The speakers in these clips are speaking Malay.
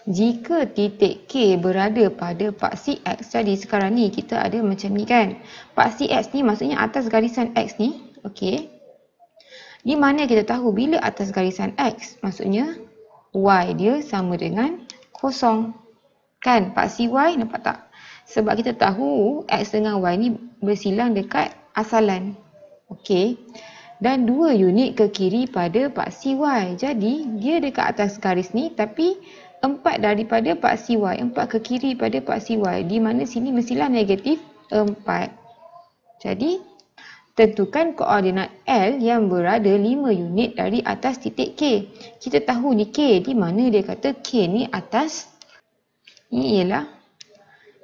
Jika titik K berada pada paksi X, jadi sekarang ni kita ada macam ni kan. Paksi X ni maksudnya atas garisan X ni. Okey. Di mana kita tahu bila atas garisan X, maksudnya Y dia sama dengan kosong. Kan, paksi Y nampak tak? Sebab kita tahu X dengan Y ni bersilang dekat asalan. Okey. Dan 2 unit ke kiri pada paksi Y. Jadi, dia dekat atas garis ni tapi 4 daripada paksi Y, 4 ke kiri pada paksi Y, di mana sini mestilah negatif 4. Jadi, tentukan koordinat L yang berada 5 unit dari atas titik K. Kita tahu ni K, di mana dia kata K ni atas, ni ialah,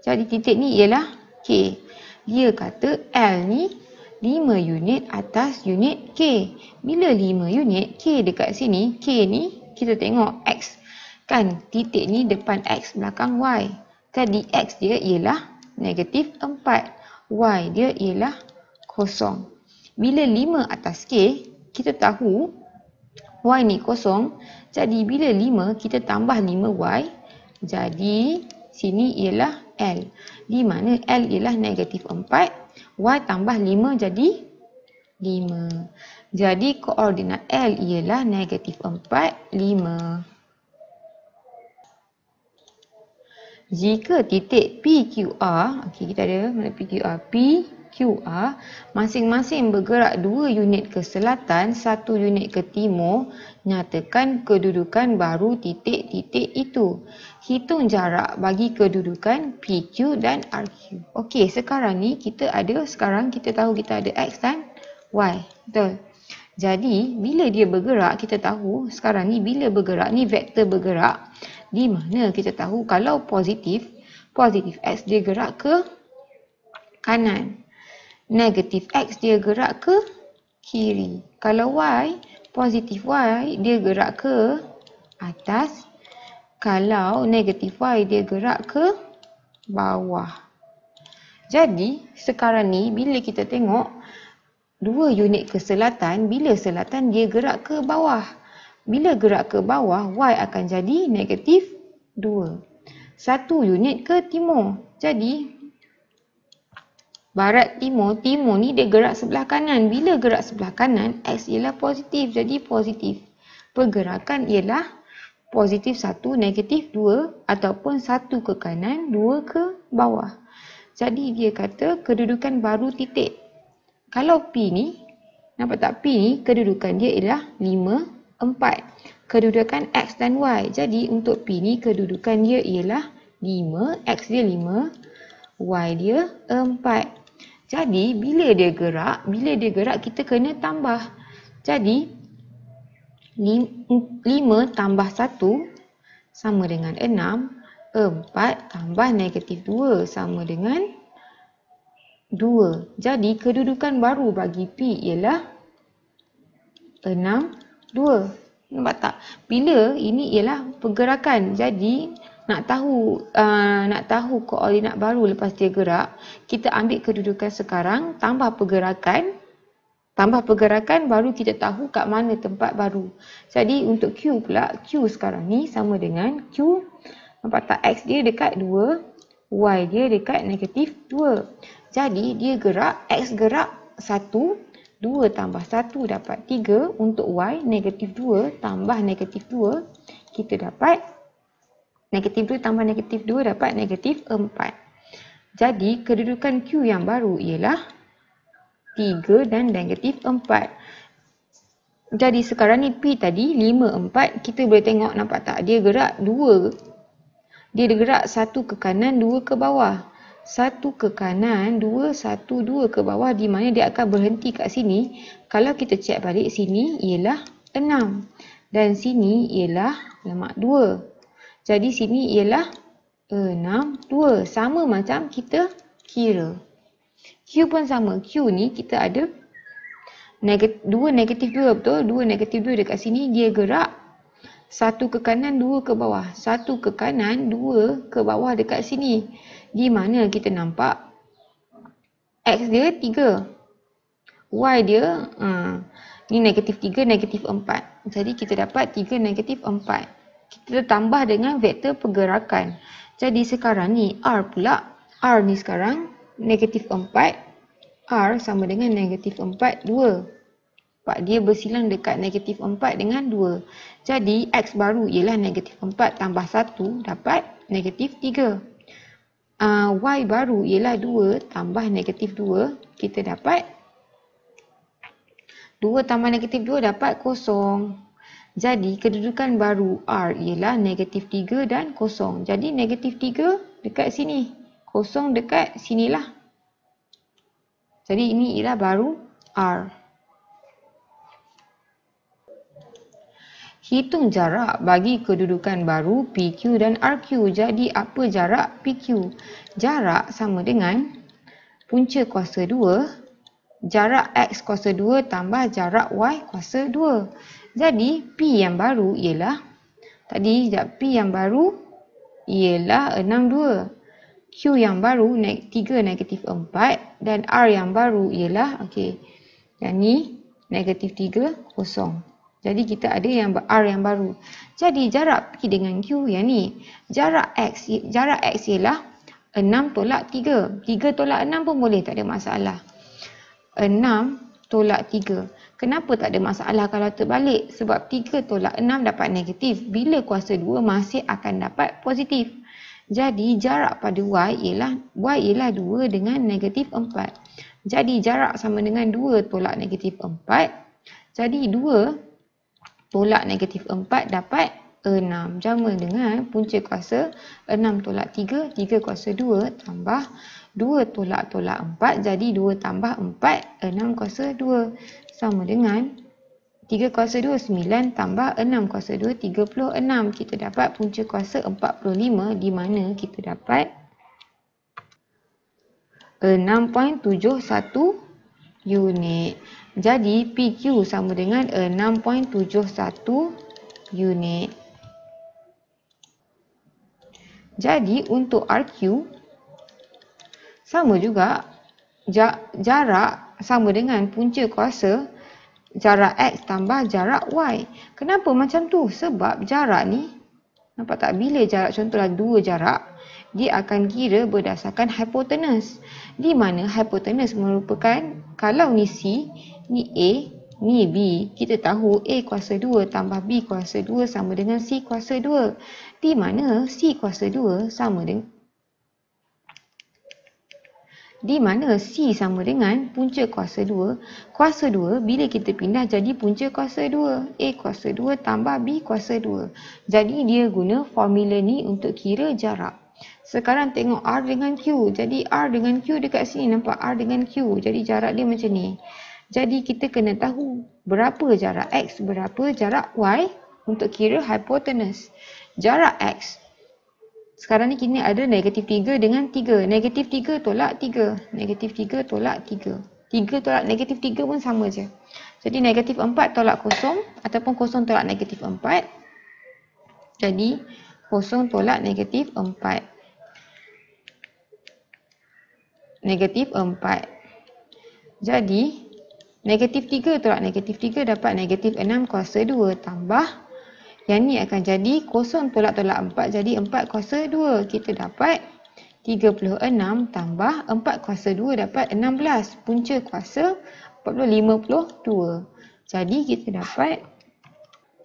jadi titik ni ialah K. Dia kata L ni 5 unit atas unit K. Bila 5 unit, K dekat sini, K ni kita tengok X. Kan, titik ni depan X, belakang Y. Jadi, X dia ialah negatif 4. Y dia ialah kosong. Bila 5 atas K, kita tahu Y ni kosong. Jadi, bila 5, kita tambah 5Y. Jadi, sini ialah L. Di mana L ialah negatif 4. Y tambah 5 jadi 5. Jadi, koordinat L ialah negatif 4, 5. Jika titik PQR, okey, kita ada mana PQR? PQR masing-masing bergerak 2 unit ke selatan, 1 unit ke timur, nyatakan kedudukan baru titik-titik itu. Hitung jarak bagi kedudukan PQ dan RQ. Okey, sekarang ni kita tahu kita ada X dan Y. Betul? Jadi, bila dia bergerak, kita tahu sekarang ni bila bergerak ni vektor bergerak. Di mana kita tahu kalau positif X dia gerak ke kanan. Negatif X dia gerak ke kiri. Kalau Y, positif Y dia gerak ke atas. Kalau negatif Y dia gerak ke bawah. Jadi, sekarang ni bila kita tengok 2 unit ke selatan, bila selatan dia gerak ke bawah. Bila gerak ke bawah, Y akan jadi negatif 2. 1 unit ke timur. Jadi, barat timur, timur ni dia gerak sebelah kanan. Bila gerak sebelah kanan, X ialah positif. Jadi, positif. Pergerakan ialah positif 1, negatif 2 ataupun 1 ke kanan, 2 ke bawah. Jadi, dia kata kedudukan baru titik. Kalau P ni, nampak tak P ni, kedudukan dia ialah 5, 4. Kedudukan X dan Y. Jadi, untuk P ni, kedudukan dia ialah 5. X dia 5. Y dia 4. Jadi, bila dia gerak, kita kena tambah. Jadi, 5 tambah 1 sama dengan 6. 4 tambah negatif 2 sama dengan 2. Jadi, kedudukan baru bagi P ialah 6, 2. Nampak tak? Bila ini ialah pergerakan. Jadi, nak tahu koordinat baru lepas dia gerak, kita ambil kedudukan sekarang, tambah pergerakan baru kita tahu kat mana tempat baru. Jadi, untuk Q pula, Q sekarang ni sama dengan Q, nampak tak? X dia dekat 2, Y dia dekat negatif 2. Jadi, dia gerak, X gerak 1, 2 tambah 1 dapat 3. Untuk Y, negatif 2 tambah negatif 2, kita dapat negatif 2 tambah negatif 2 dapat negatif 4. Jadi, kedudukan Q yang baru ialah 3 dan negatif 4. Jadi, sekarang ni P tadi 5, 4. Kita boleh tengok, nampak tak? Dia gerak 2. Dia gerak 1 ke kanan, 2 ke bawah. 1 ke kanan, 2, 1, 2 ke bawah, di mana dia akan berhenti kat sini. Kalau kita cek balik, sini ialah 6. Dan sini ialah 2. Jadi, sini ialah 6, 2. Sama macam kita kira. Q pun sama. Q ni kita ada 2 negatif 2, betul? 2 negatif 2 dekat sini, dia gerak 1 ke kanan, 2 ke bawah. 1 ke kanan, 2 ke bawah dekat sini. Di mana kita nampak X dia 3. Y dia ni negatif 3, negatif 4. Jadi kita dapat 3, negatif 4. kita tambah dengan vektor pergerakan. Jadi sekarang ni R pula, R ni sekarang negatif 4, R sama dengan negatif 4, 2. Sebab dia bersilang dekat negatif 4 dengan 2. Jadi X baru ialah negatif 4 tambah 1 dapat negatif 3. Y baru ialah 2 tambah negatif 2, kita dapat 2 tambah negatif 2 dapat 0. Jadi kedudukan baru R ialah negatif 3 dan 0. Jadi negatif 3 dekat sini, 0 dekat sinilah. Jadi ini ialah baru R. Hitung jarak bagi kedudukan baru PQ dan RQ. Jadi apa jarak PQ? Jarak sama dengan punca kuasa 2, jarak X kuasa 2 tambah jarak Y kuasa 2. Jadi P yang baru ialah, P yang baru ialah 62. Q yang baru 3 negatif 4 dan R yang baru ialah, yang ni negatif 3, 0. Jadi kita ada yang R yang baru. Jadi jarak P dengan Q yang ni, jarak X ialah 6 tolak 3. 3 tolak 6 pun boleh, tak ada masalah. 6 tolak 3. Kenapa tak ada masalah kalau terbalik? Sebab 3 tolak 6 dapat negatif. Bila kuasa 2 masih akan dapat positif. Jadi jarak pada Y ialah 2 dengan negatif 4. Jadi jarak sama dengan 2 tolak negatif 4. Jadi 2 tolak negatif 4 dapat 6. Sama dengan punca kuasa 6 tolak 3. 3 kuasa 2 tambah 2 tolak 4. Jadi 2 tambah 4, 6 kuasa 2. Sama dengan 3 kuasa 2, 9 tambah 6 kuasa 2, 36. Kita dapat punca kuasa 45 di mana kita dapat 6.71 unit. Jadi PQ sama dengan 6.71 unit. Jadi untuk RQ sama juga, jarak sama dengan punca kuasa jarak X tambah jarak Y. Kenapa macam tu? Sebab jarak ni, nampak tak? Bila jarak contohlah 2 jarak, dia akan kira berdasarkan hypotenuse. Di mana hypotenuse merupakan, kalau ni C, ni A, ni B. Kita tahu A kuasa 2 tambah B kuasa 2 sama dengan C kuasa 2. Di mana C kuasa 2 sama dengan, C sama dengan punca kuasa 2. Kuasa 2 bila kita pindah jadi punca kuasa 2. A kuasa 2 tambah B kuasa 2. Jadi dia guna formula ni untuk kira jarak. Sekarang tengok R dengan Q. Jadi R dengan Q dekat sini, nampak R dengan Q. Jadi jarak dia macam ni. Jadi kita kena tahu berapa jarak X, berapa jarak Y untuk kira hypotenuse. Jarak X. Sekarang ni kita ada negatif 3 dengan 3. Negatif 3 tolak 3. Negatif 3 tolak 3. 3 tolak negatif 3 pun sama je. Jadi negatif 4 tolak 0 ataupun 0 tolak negatif 4. Jadi 0 tolak negatif 4. Negatif 4. Jadi negatif 3 tolak negatif 3 dapat negatif 6 kuasa 2 tambah, yang ni akan jadi 0 tolak 4, jadi 4 kuasa 2. Kita dapat 36 tambah 4 kuasa 2 dapat 16. Punca kuasa 52. Jadi kita dapat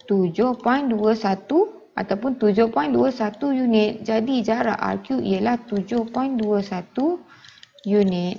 7.21 ataupun 7.21 unit. Jadi jarak RQ ialah 7.21 unit.